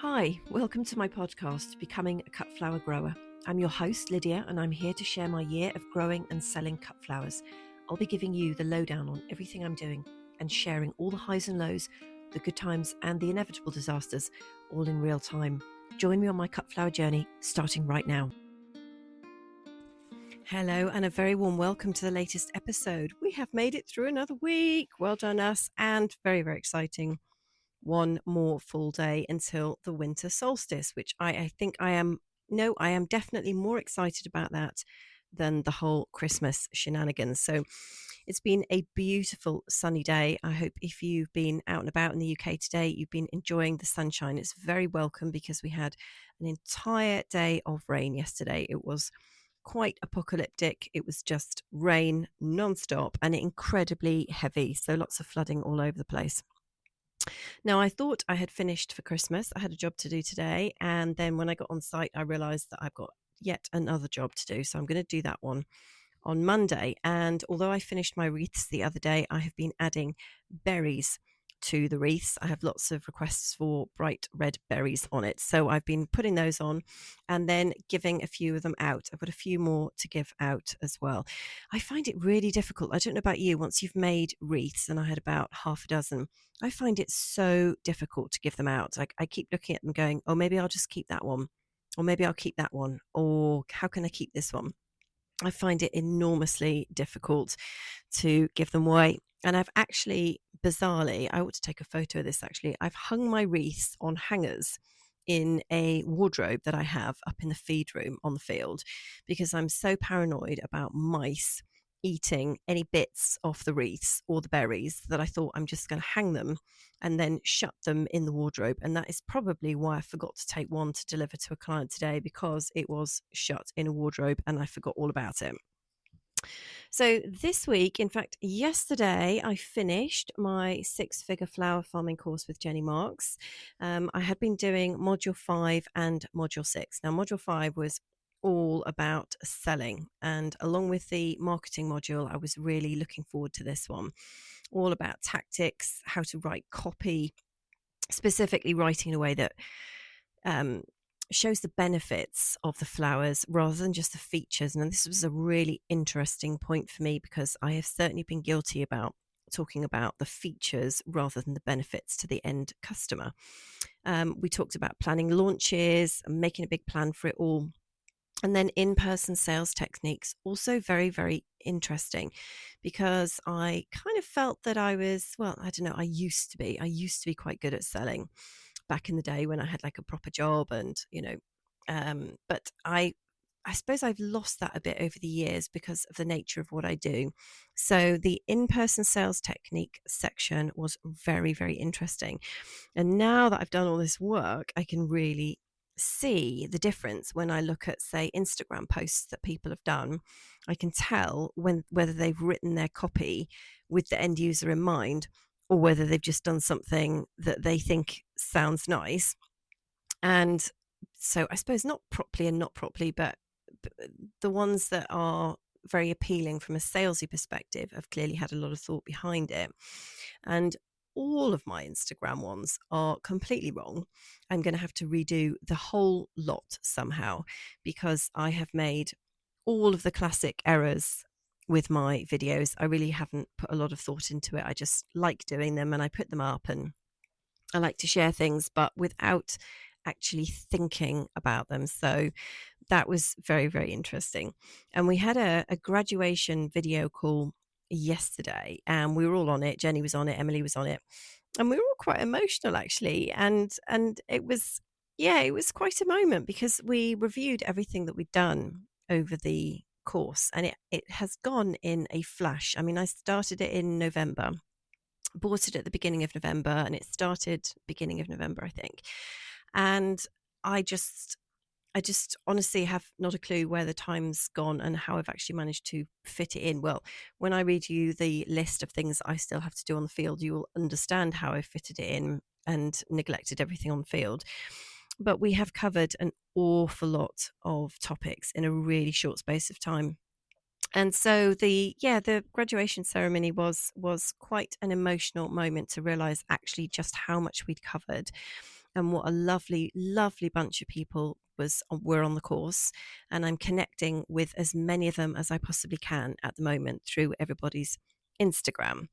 Hi, welcome to my podcast, Becoming a Cut Flower Grower. I'm your host, Lydia, and I'm here to share my year of growing and selling cut flowers. I'll be giving you the lowdown on everything I'm doing and sharing all the highs and lows, the good times and the inevitable disasters, all in real time. Join me on my cut flower journey, starting right now. Hello, and a very warm welcome to the latest episode. We have made it through another week. Well done, us, and very, very exciting. One more full day until the winter solstice, which I think I am definitely more excited about that than the whole Christmas shenanigans. So it's been a beautiful sunny day. I hope if you've been out and about in the UK today, you've been enjoying the sunshine. It's very welcome because we had an entire day of rain yesterday. It was quite apocalyptic. It was just rain non-stop and incredibly heavy. So lots of flooding all over the place. Now, I thought I had finished for Christmas. I had a job to do today. And then when I got on site, I realized that I've got yet another job to do. So I'm going to do that one on Monday. And although I finished my wreaths the other day, I have been adding berries to the wreaths. I have lots of requests for bright red berries on it. So I've been putting those on and then giving a few of them out. I've got a few more to give out as well. I find it really difficult. I don't know about you, once you've made wreaths, and I had about half a dozen, I find it so difficult to give them out. I keep looking at them going, oh, maybe I'll just keep that one. Or maybe I'll keep that one. Or how can I keep this one? I find it enormously difficult to give them away. And I've actually, bizarrely, I ought to take a photo of this actually. I've hung my wreaths on hangers in a wardrobe that I have up in the feed room on the field because I'm so paranoid about mice eating any bits off the wreaths or the berries that I thought I'm just going to hang them and then shut them in the wardrobe. And that is probably why I forgot to take one to deliver to a client today, because it was shut in a wardrobe and I forgot all about it. So this week, in fact, yesterday, I finished my 6-figure flower farming course with Jenny Marks. I had been doing module 5 and module 6. Now, module 5 was all about selling, and along with the marketing module, I was really looking forward to this one, all about tactics, how to write copy, specifically writing in a way that shows the benefits of the flowers rather than just the features. And this was a really interesting point for me because I have certainly been guilty about talking about the features rather than the benefits to the end customer. We talked about planning launches and making a big plan for it all. And then in-person sales techniques, also very, very interesting because I kind of felt that I was, well, I don't know, I used to be quite good at selling back in the day when I had like a proper job and, but I suppose I've lost that a bit over the years because of the nature of what I do. So the in-person sales technique section was very, very interesting. And now that I've done all this work, I can really see the difference when I look at, say, Instagram posts that people have done. I can tell whether they've written their copy with the end user in mind or whether they've just done something that they think sounds nice. And so I suppose not properly and not properly, but the ones that are very appealing from a salesy perspective have clearly had a lot of thought behind it. And all of my Instagram ones are completely wrong. I'm going to have to redo the whole lot somehow because I have made all of the classic errors with my videos. I really haven't put a lot of thought into it. I just like doing them and I put them up and I like to share things, but without actually thinking about them. So that was very, very interesting. And we had a graduation video call yesterday and we were all on it. Jenny was on it, Emily was on it, and we were all quite emotional actually. And it was, it was quite a moment because we reviewed everything that we'd done over the course and it has gone in a flash. I mean, I started it in November, bought it at the beginning of November, and it started beginning of November, I think. And I just honestly have not a clue where the time's gone and how I've actually managed to fit it in. Well, when I read you the list of things I still have to do on the field, you will understand how I fitted it in and neglected everything on the field. But we have covered an awful lot of topics in a really short space of time. And so the graduation ceremony was quite an emotional moment to realize actually just how much we'd covered. and what a lovely, lovely bunch of people were on the course. And I'm connecting with as many of them as I possibly can at the moment through everybody's Instagram.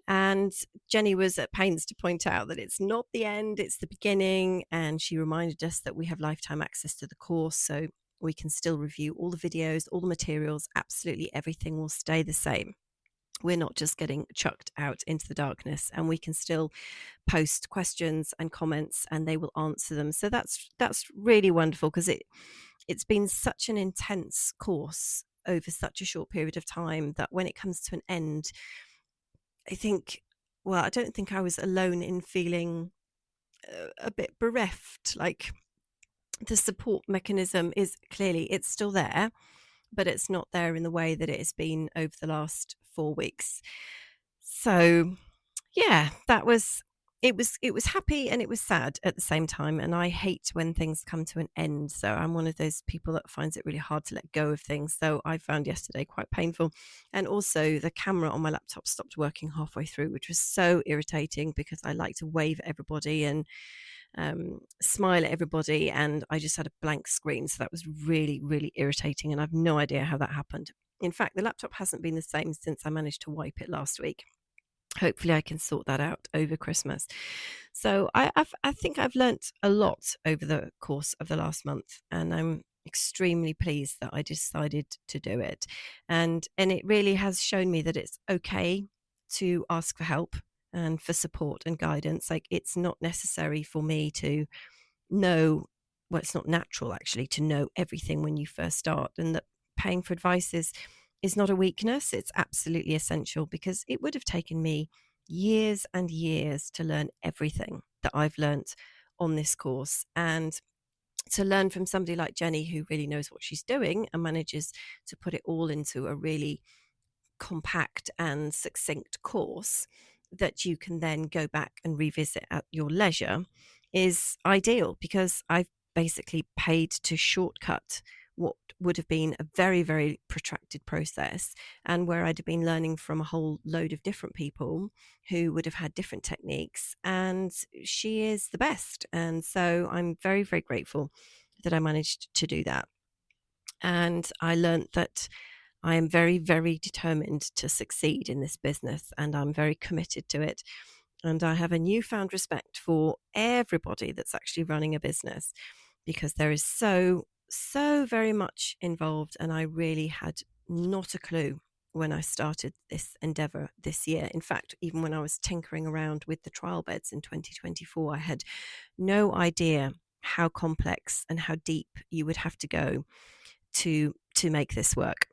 And Jenny was at pains to point out that it's not the end, it's the beginning. And she reminded us that we have lifetime access to the course. So we can still review all the videos, all the materials, absolutely everything will stay the same. We're not just getting chucked out into the darkness, and we can still post questions and comments and they will answer them. So that's really wonderful, because it's been such an intense course over such a short period of time that when it comes to an end, I think, well, I don't think I was alone in feeling a bit bereft. Like, the support mechanism is clearly, it's still there, but it's not there in the way that it has been over the last 4 weeks. So yeah, it was happy and it was sad at the same time. And I hate when things come to an end. So I'm one of those people that finds it really hard to let go of things. So I found yesterday quite painful. And also the camera on my laptop stopped working halfway through, which was so irritating, because I like to wave at everybody and smile at everybody, and I just had a blank screen. So that was really, really irritating. And I've no idea how that happened. In fact, the laptop hasn't been the same since I managed to wipe it last week. Hopefully I can sort that out over Christmas. So I think I've learnt a lot over the course of the last month, and I'm extremely pleased that I decided to do it. And it really has shown me that it's okay to ask for help and for support and guidance. Like, it's not necessary for me to know, well, it's not natural actually to know everything when you first start, and that paying for advice is not a weakness. It's absolutely essential, because it would have taken me years and years to learn everything that I've learnt on this course. And to learn from somebody like Jenny, who really knows what she's doing and manages to put it all into a really compact and succinct course that you can then go back and revisit at your leisure, is ideal, because I've basically paid to shortcut what would have been a very, very protracted process, and where I'd have been learning from a whole load of different people who would have had different techniques. And she is the best. And so I'm very, very grateful that I managed to do that. And I learned that I am very, very determined to succeed in this business, and I'm very committed to it. And I have a newfound respect for everybody that's actually running a business, because there is so, so very much involved. And I really had not a clue when I started this endeavor this year. In fact, even when I was tinkering around with the trial beds in 2024, I had no idea how complex and how deep you would have to go to make this work.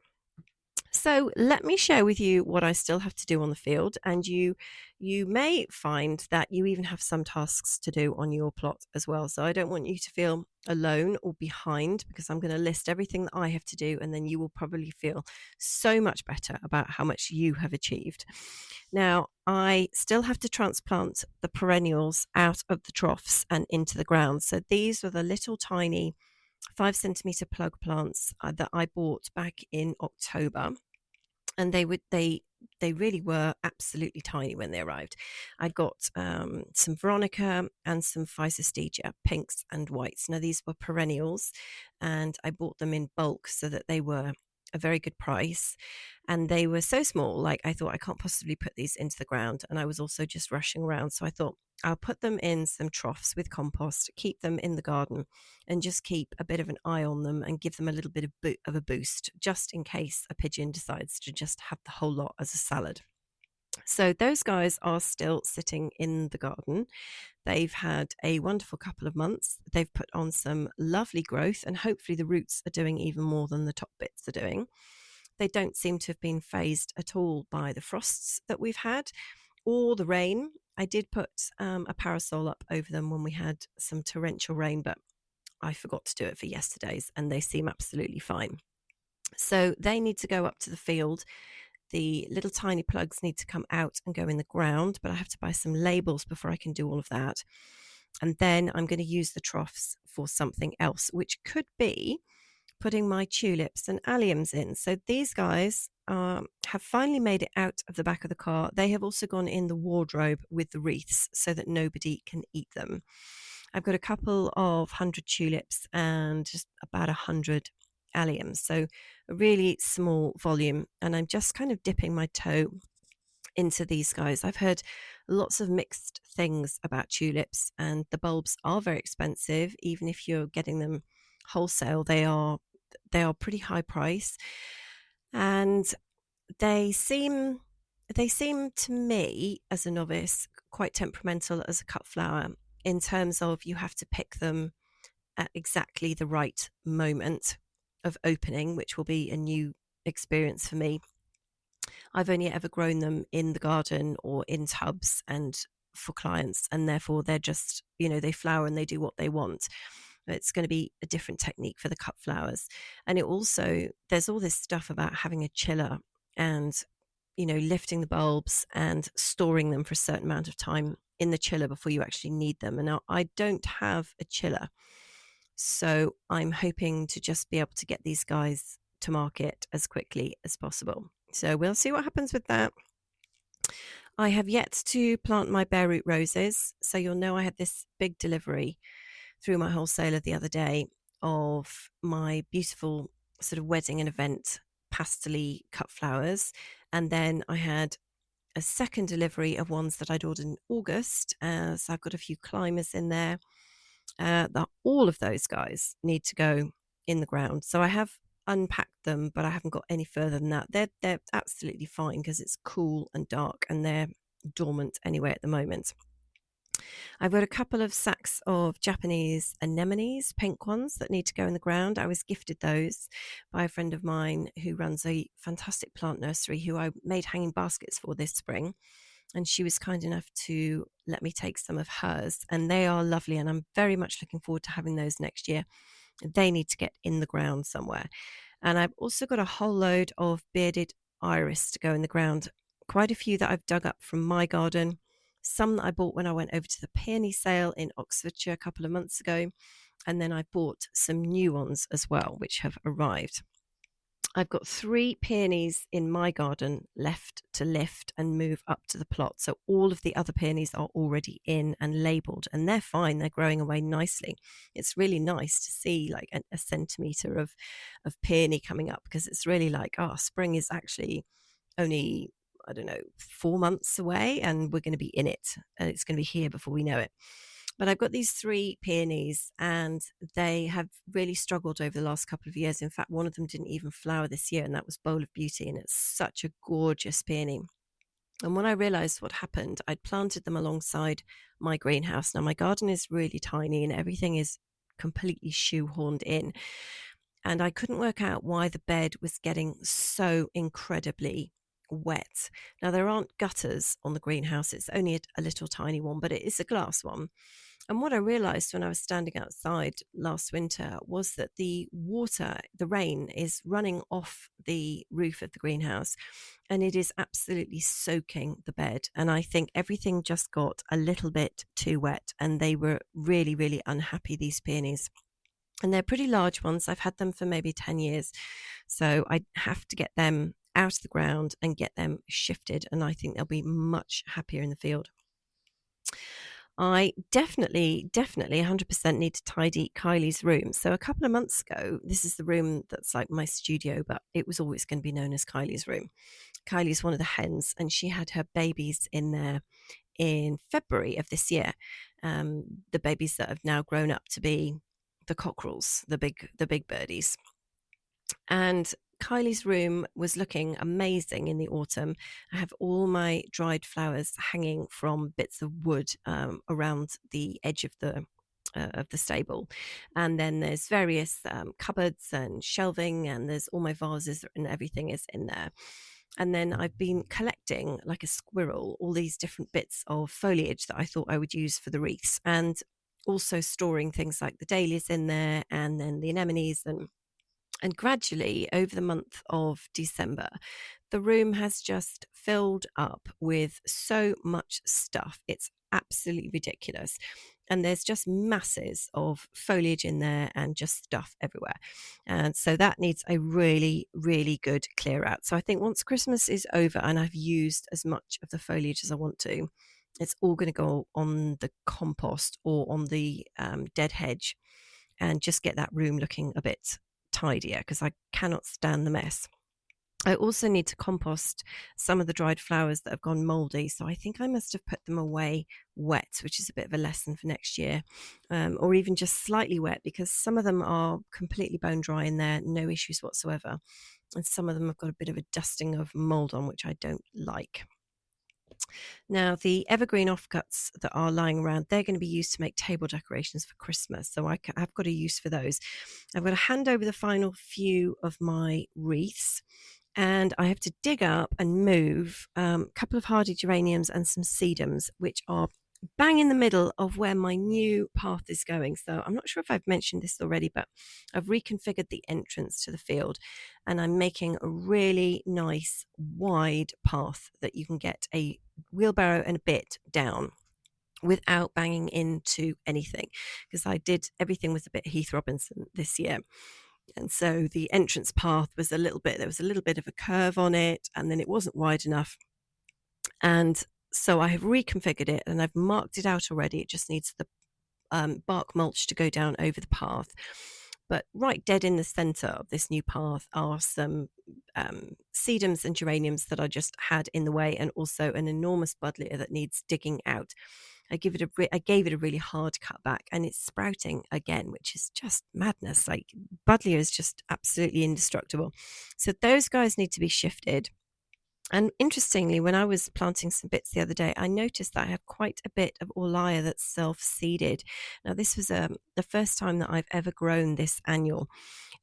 So let me share with you what I still have to do on the field, and you may find that you even have some tasks to do on your plot as well. So I don't want you to feel alone or behind, because I'm going to list everything that I have to do, and then you will probably feel so much better about how much you have achieved. Now, I still have to transplant the perennials out of the troughs and into the ground. So these are the little tiny 5 centimeter plug plants that I bought back in October, and they really were absolutely tiny when they arrived. I got some Veronica and some Physostegia, pinks and whites. Now, these were perennials, and I bought them in bulk so that they were a very good price. And they were so small, like, I thought, I can't possibly put these into the ground. And I was also just rushing around. So I thought, I'll put them in some troughs with compost, keep them in the garden, and just keep a bit of an eye on them and give them a little bit of a boost, just in case a pigeon decides to just have the whole lot as a salad. So those guys are still sitting in the garden. They've had a wonderful couple of months. They've put on some lovely growth, and hopefully the roots are doing even more than the top bits are doing. They don't seem to have been phased at all by the frosts that we've had or the rain. I did put a parasol up over them when we had some torrential rain, but I forgot to do it for yesterday's, and they seem absolutely fine. So they need to go up to the field. The little tiny plugs need to come out and go in the ground, but I have to buy some labels before I can do all of that. And then I'm going to use the troughs for something else, which could be putting my tulips and alliums in. So these guys have finally made it out of the back of the car. They have also gone in the wardrobe with the wreaths so that nobody can eat them. I've got a couple of 100 tulips and just about 100 alliums. So a really small volume. And I'm just kind of dipping my toe into these guys. I've heard lots of mixed things about tulips, and the bulbs are very expensive. Even if you're getting them wholesale, they are pretty high price, and they seem they seem to me as a novice quite temperamental as a cut flower, in terms of you have to pick them at exactly the right moment of opening, which will be a new experience for me. I've only ever grown them in the garden or in tubs and for clients, and therefore they're just, they flower and they do what they want. It's going to be a different technique for the cut flowers. And it also, there's all this stuff about having a chiller and, lifting the bulbs and storing them for a certain amount of time in the chiller before you actually need them. And now I don't have a chiller. So I'm hoping to just be able to get these guys to market as quickly as possible. So we'll see what happens with that. I have yet to plant my bare root roses. So you'll know I had this big delivery through my wholesaler the other day of my beautiful sort of wedding and event pastely cut flowers. And then I had a second delivery of ones that I'd ordered in August. So I've got a few climbers in there. All of those guys need to go in the ground. So I have unpacked them, but I haven't got any further than that. They're absolutely fine because it's cool and dark, and they're dormant anyway at the moment. I've got a couple of sacks of Japanese anemones, pink ones, that need to go in the ground. I was gifted those by a friend of mine who runs a fantastic plant nursery, who I made hanging baskets for this spring. And she was kind enough to let me take some of hers, and they are lovely, and I'm very much looking forward to having those next year. They need to get in the ground somewhere. And I've also got a whole load of bearded iris to go in the ground, quite a few that I've dug up from my garden, some that I bought when I went over to the peony sale in Oxfordshire a couple of months ago, and then I bought some new ones as well, which have arrived. I've got 3 peonies in my garden left to lift and move up to the plot. So all of the other peonies are already in and labelled, and they're fine. They're growing away nicely. It's really nice to see like a centimetre of peony coming up, because it's really like, spring is actually only, I don't know, 4 months away, and we're going to be in it, and it's going to be here before we know it. But I've got these 3 peonies, and they have really struggled over the last couple of years. In fact, one of them didn't even flower this year, and that was Bowl of Beauty, and it's such a gorgeous peony. And when I realized what happened, I'd planted them alongside my greenhouse. Now, my garden is really tiny and everything is completely shoehorned in. And I couldn't work out why the bed was getting so incredibly wet. Now, there aren't gutters on the greenhouse. It's only a little tiny one, but it is a glass one. And what I realized when I was standing outside last winter was that the water, the rain, is running off the roof of the greenhouse, and it is absolutely soaking the bed. And I think everything just got a little bit too wet, and they were really, really unhappy, these peonies. And they're pretty large ones. I've had them for maybe 10 years. So I have to get them out of the ground and get them shifted. And I think they'll be much happier in the field. I definitely 100% need to tidy Kylie's room. So a couple of months ago, this is the room that's like my studio, but it was always going to be known as Kylie's room. Kylie's one of the hens, and she had her babies in there in February of this year. The babies that have now grown up to be the cockerels, the big birdies. And Kylie's room was looking amazing in the autumn. I have all my dried flowers hanging from bits of wood around the edge of the stable, and then there's various cupboards and shelving, and there's all my vases and everything is in there. And then I've been collecting, like a squirrel, all these different bits of foliage that I thought I would use for the wreaths, and also storing things like the dahlias in there, and then the anemones. And gradually, over the month of December, the room has just filled up with so much stuff. It's absolutely ridiculous. And there's just masses of foliage in there and just stuff everywhere. And so that needs a really, really good clear out. So I think once Christmas is over and I've used as much of the foliage as I want to, It's all going to go on the compost or on the dead hedge, and just get that room looking a bit tidier, because I cannot stand the mess. I also need to compost some of the dried flowers that have gone mouldy. So I think I must have put them away wet, which is a bit of a lesson for next year, or even just slightly wet, because some of them are completely bone dry in there, no issues whatsoever. And some of them have got a bit of a dusting of mold on, which I don't like. Now, the evergreen offcuts that are lying around, they're going to be used to make table decorations for Christmas. So I've got a use for those. I've got to hand over the final few of my wreaths, and I have to dig up and move a couple of hardy geraniums and some sedums, which are bang in the middle of where my new path is going. So I'm not sure if I've mentioned this already, but I've reconfigured the entrance to the field, and I'm making a really nice wide path that you can get a wheelbarrow and a bit down without banging into anything, because I did everything was a bit Heath Robinson this year. And so the entrance path was there was a little bit of a curve on it, and then it wasn't wide enough. And so I have reconfigured it and I've marked it out already. It just needs the bark mulch to go down over the path. But right dead in the center of this new path are some sedums and geraniums that I just had in the way, and also an enormous buddleia that needs digging out. I gave it a really hard cut back, and it's sprouting again, which is just madness. Like, buddleia is just absolutely indestructible. So those guys need to be shifted. And interestingly, when I was planting some bits the other day, I noticed that I have quite a bit of Orlia that's self-seeded. Now, this was the first time that I've ever grown this annual,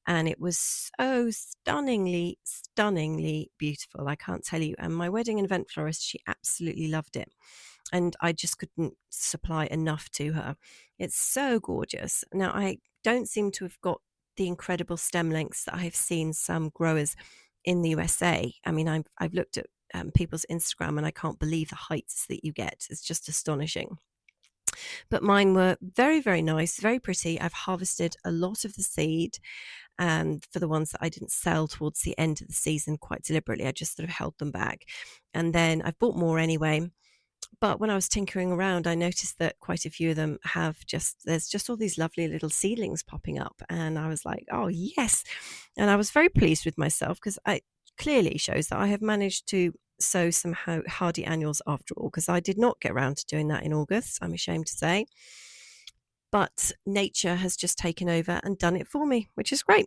and it was so stunningly, stunningly beautiful. I can't tell you. And my wedding and event florist, she absolutely loved it, and I just couldn't supply enough to her. It's so gorgeous. Now, I don't seem to have got the incredible stem lengths that I have seen some growers in the USA. I mean, I've looked at people's Instagram, and I can't believe the heights that you get. It's just astonishing. But mine were very, very nice, very pretty. I've harvested a lot of the seed, and for the ones that I didn't sell towards the end of the season quite deliberately, I just sort of held them back. And then I've bought more anyway. But when I was tinkering around, I noticed that quite a few of them there's just all these lovely little seedlings popping up. And I was like, oh, yes. And I was very pleased with myself, because it clearly shows that I have managed to sow some hardy annuals after all, because I did not get around to doing that in August, I'm ashamed to say. But nature has just taken over and done it for me, which is great.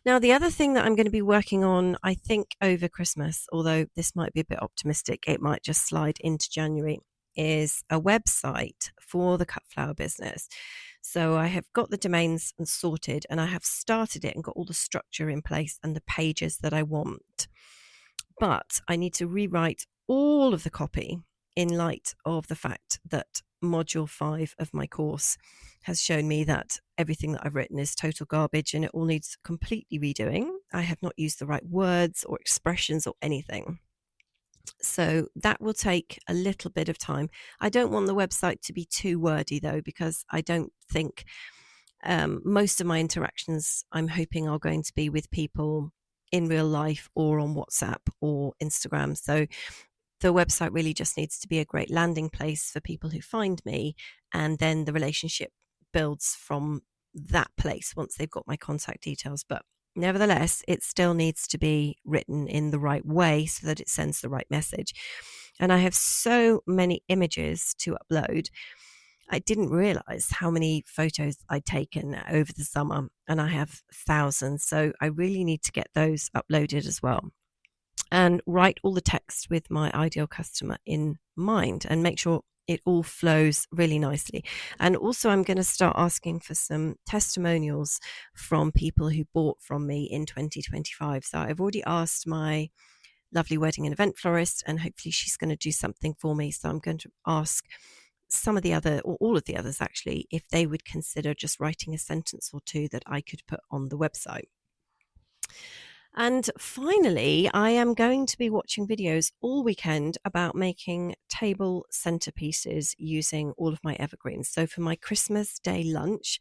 Now, the other thing that I'm going to be working on, I think, over Christmas, although this might be a bit optimistic, it might just slide into January, is a website for the cut flower business. So I have got the domains and sorted, and I have started it and got all the structure in place and the pages that I want. But I need to rewrite all of the copy in light of the fact that module 5 of my course has shown me that everything that I've written is total garbage, and it all needs completely redoing. I have not used the right words or expressions or anything. So that will take a little bit of time. I don't want the website to be too wordy, though, because I don't think most of my interactions, I'm hoping, are going to be with people in real life or on WhatsApp or Instagram. So the website really just needs to be a great landing place for people who find me, and then the relationship builds from that place once they've got my contact details. But nevertheless, it still needs to be written in the right way so that it sends the right message. And I have so many images to upload. I didn't realize how many photos I'd taken over the summer, and I have thousands. So I really need to get those uploaded as well, and write all the text with my ideal customer in mind, and make sure it all flows really nicely. And also, I'm going to start asking for some testimonials from people who bought from me in 2025. So I've already asked my lovely wedding and event florist, and hopefully she's going to do something for me. So I'm going to ask some of the other, or all of the others actually, if they would consider just writing a sentence or two that I could put on the website. And finally, I am going to be watching videos all weekend about making table centerpieces using all of my evergreens. So for my Christmas Day lunch,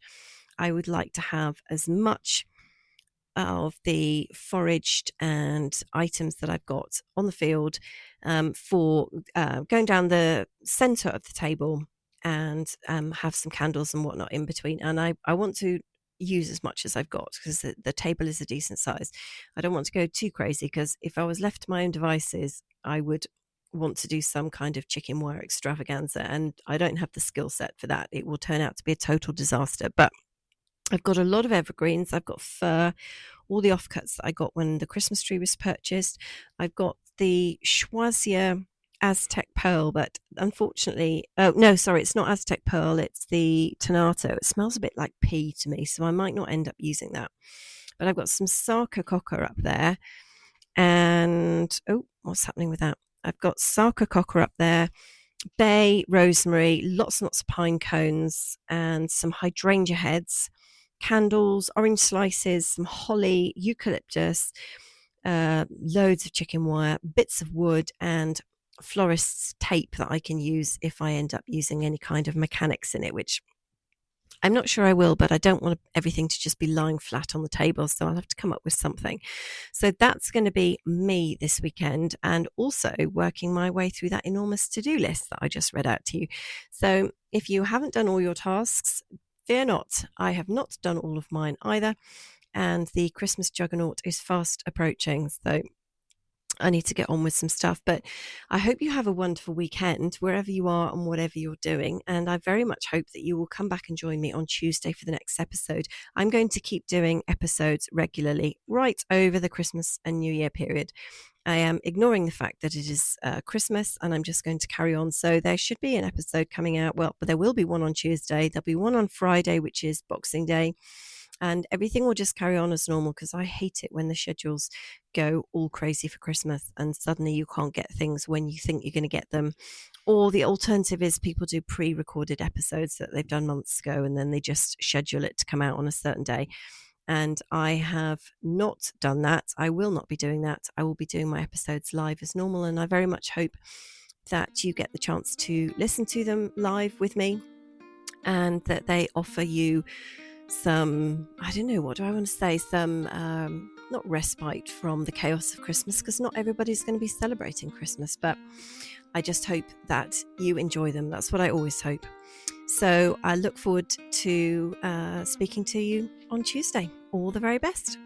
I would like to have as much of the foraged and items that I've got on the field for going down the center of the table and have some candles and whatnot in between. And I want to use as much as I've got because the table is a decent size. I don't want to go too crazy because if I was left to my own devices, I would want to do some kind of chicken wire extravaganza, and I don't have the skill set for that. It will turn out to be a total disaster. But I've got a lot of evergreens. I've got fir, all the offcuts that I got when the Christmas tree was purchased. I've got the Schwazia Aztec Pearl, but unfortunately, oh no, sorry, it's not Aztec Pearl, it's the Tonato. It smells a bit like pea to me, so I might not end up using that. But I've got some Sarka Cocker up there, and oh, what's happening with that? I've got Sarka Cocker up there, bay, rosemary, lots and lots of pine cones, and some hydrangea heads, candles, orange slices, some holly, eucalyptus, loads of chicken wire, bits of wood, and florist's tape that I can use if I end up using any kind of mechanics in it, which I'm not sure I will, but I don't want everything to just be lying flat on the table, so I'll have to come up with something. So that's going to be me this weekend, and also working my way through that enormous to-do list that I just read out to you. So if you haven't done all your tasks, fear not, I have not done all of mine either, and the Christmas juggernaut is fast approaching, so I need to get on with some stuff. But I hope you have a wonderful weekend wherever you are and whatever you're doing. And I very much hope that you will come back and join me on Tuesday for the next episode. I'm going to keep doing episodes regularly right over the Christmas and New Year period. I am ignoring the fact that it is Christmas, and I'm just going to carry on. So there should be an episode coming out. Well, but there will be one on Tuesday. There'll be one on Friday, which is Boxing Day. And everything will just carry on as normal, because I hate it when the schedules go all crazy for Christmas and suddenly you can't get things when you think you're going to get them. Or the alternative is people do pre-recorded episodes that they've done months ago and then they just schedule it to come out on a certain day. And I have not done that. I will not be doing that. I will be doing my episodes live as normal, and I very much hope that you get the chance to listen to them live with me and that they offer you some, I don't know, what do I want to say, some not respite from the chaos of Christmas, because not everybody's going to be celebrating Christmas, but I just hope that you enjoy them. That's what I always hope. So I look forward to speaking to you on Tuesday. All the very best.